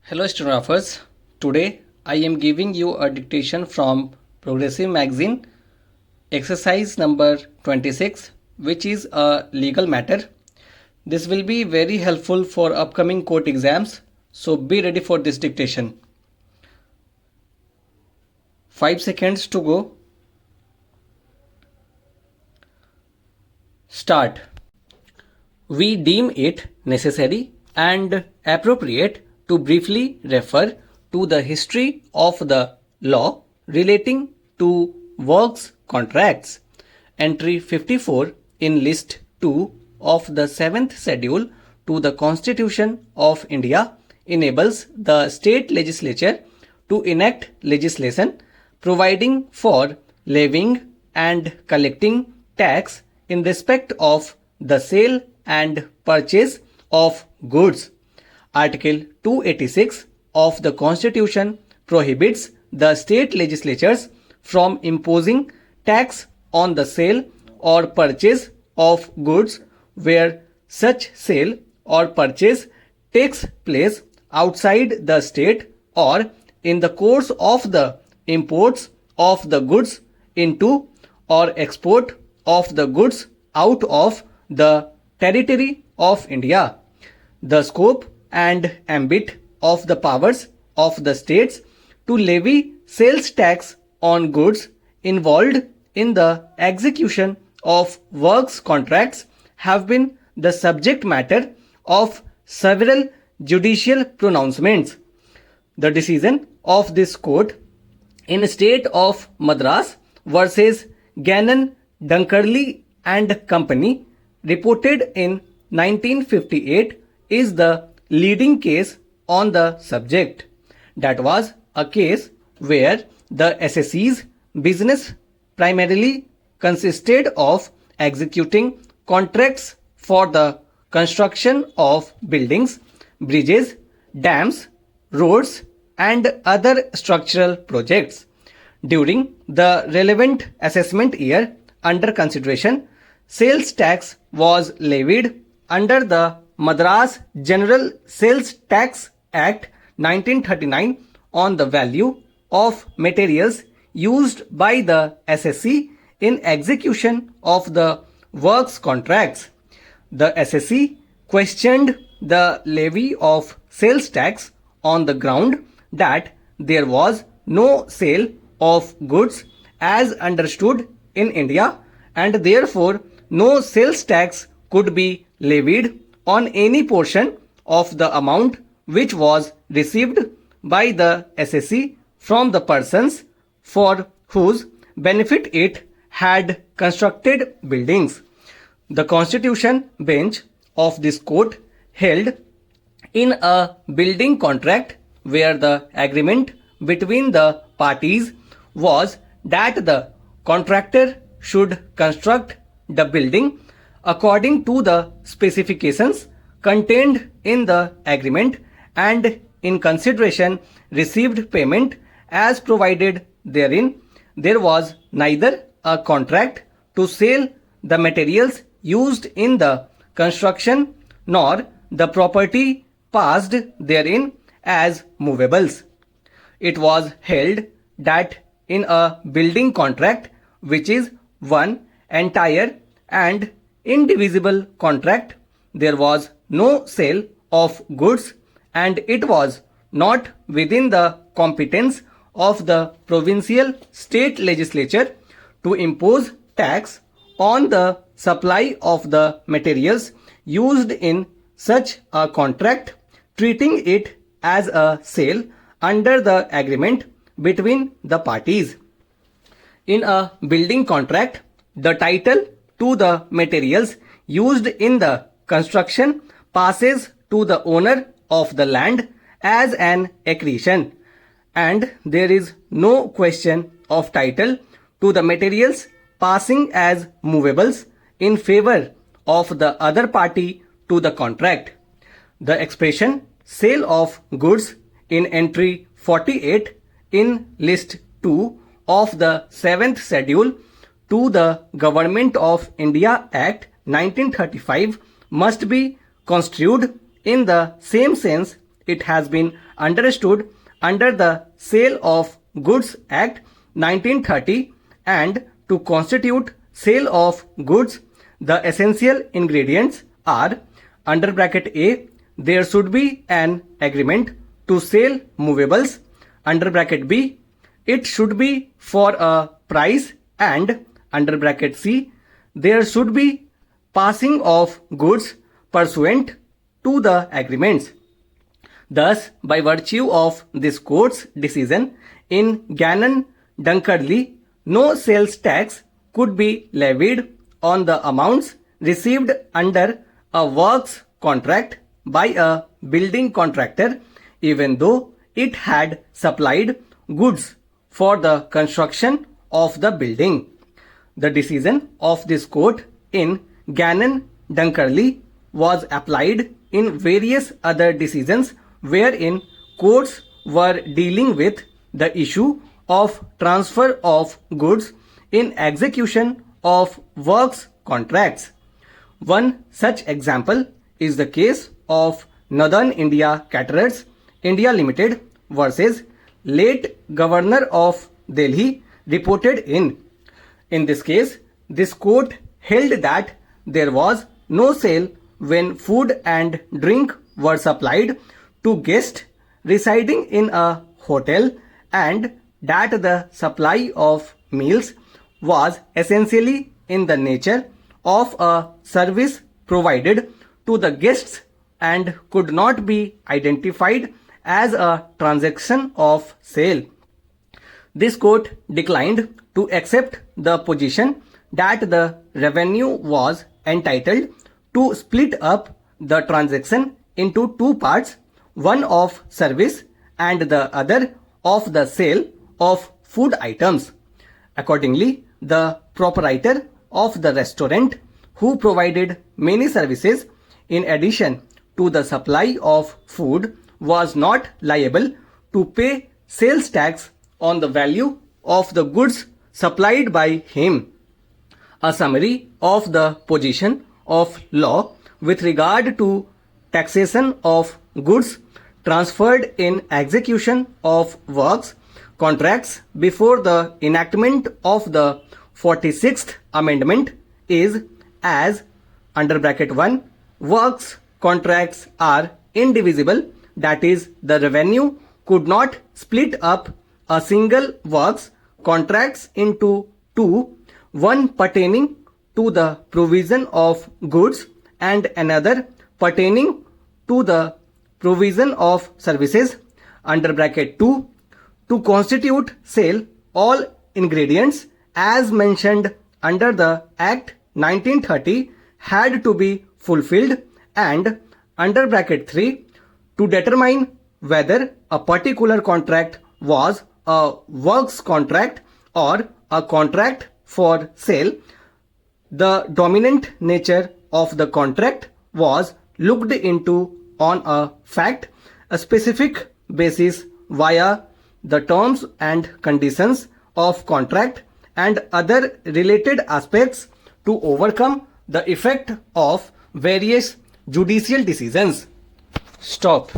Hello stenographers, today I am giving you a dictation from Progressive Magazine, exercise number 26, which is a legal matter. This will be very helpful for upcoming court exams, so be ready for this dictation. 5 seconds to go. Start. We deem it necessary and appropriate to briefly refer to the history of the law relating to works contracts. Entry 54 in List 2 of the 7th Schedule to the Constitution of India enables the state legislature to enact legislation providing for levying and collecting tax in respect of the sale and purchase of goods. Article 286 of the Constitution prohibits the state legislatures from imposing tax on the sale or purchase of goods where such sale or purchase takes place outside the state or in the course of the imports of the goods into or export of the goods out of the territory of India. The scope and ambit of the powers of the states to levy sales tax on goods involved in the execution of works contracts have been the subject matter of several judicial pronouncements. The decision of this court in State of Madras versus Gannon, Dunkerley and Company, reported in 1958, is the leading case on the subject. That was a case where the SSE's business primarily consisted of executing contracts for the construction of buildings, bridges, dams, roads, and other structural projects. During the relevant assessment year under consideration, sales tax was levied under the Madras General Sales Tax Act 1939 on the value of materials used by the SSE in execution of the works contracts. The SSE questioned the levy of sales tax on the ground that there was no sale of goods as understood in India and therefore no sales tax could be levied on any portion of the amount which was received by the SSE from the persons for whose benefit it had constructed buildings. The Constitution bench of this court held in a building contract where the agreement between the parties was that the contractor should construct the building according to the specifications contained in the agreement and in consideration received payment as provided therein. There was neither a contract to sell the materials used in the construction nor the property passed therein as movables. It was held that in a building contract, which is one entire and indivisible contract, there was no sale of goods and it was not within the competence of the provincial state legislature to impose tax on the supply of the materials used in such a contract, treating it as a sale under the agreement between the parties. In a building contract, the title to the materials used in the construction passes to the owner of the land as an accretion, and there is no question of title to the materials passing as movables in favor of the other party to the contract. The expression sale of goods in entry 48 in list 2 of the 7th schedule to the Government of India Act 1935 must be construed in the same sense it has been understood under the Sale of Goods Act 1930, and to constitute sale of goods, the essential ingredients are under bracket A, there should be an agreement to sell movables. Under bracket B, it should be for a price, and under bracket C, there should be passing of goods pursuant to the agreements. Thus, by virtue of this court's decision in Gannon Dunkerley, no sales tax could be levied on the amounts received under a works contract by a building contractor, even though it had supplied goods for the construction of the building. The decision of this court in Gannon Dunkerley was applied in various other decisions wherein courts were dealing with the issue of transfer of goods in execution of works contracts. One such example is the case of Northern India Caterers India Limited versus late Governor of Delhi reported in. In this case, this court held that there was no sale when food and drink were supplied to guests residing in a hotel, and that the supply of meals was essentially in the nature of a service provided to the guests and could not be identified as a transaction of sale. This court declined to accept the position that the revenue was entitled to split up the transaction into two parts, one of service and the other of the sale of food items. Accordingly, the proprietor of the restaurant, who provided many services in addition to the supply of food, was not liable to pay sales tax on the value of the goods supplied by him. A summary of the position of law with regard to taxation of goods transferred in execution of works contracts before the enactment of the 46th Amendment is as under bracket 1, works contracts are indivisible, that is, the revenue could not split up a single works contracts into two, one pertaining to the provision of goods and another pertaining to the provision of services. Under bracket 2, to constitute sale, all ingredients as mentioned under the Act 1930 had to be fulfilled, and under bracket 3, to determine whether a particular contract was a works contract or a contract for sale, the dominant nature of the contract was looked into on a fact, a specific basis via the terms and conditions of contract and other related aspects to overcome the effect of various judicial decisions. Stop.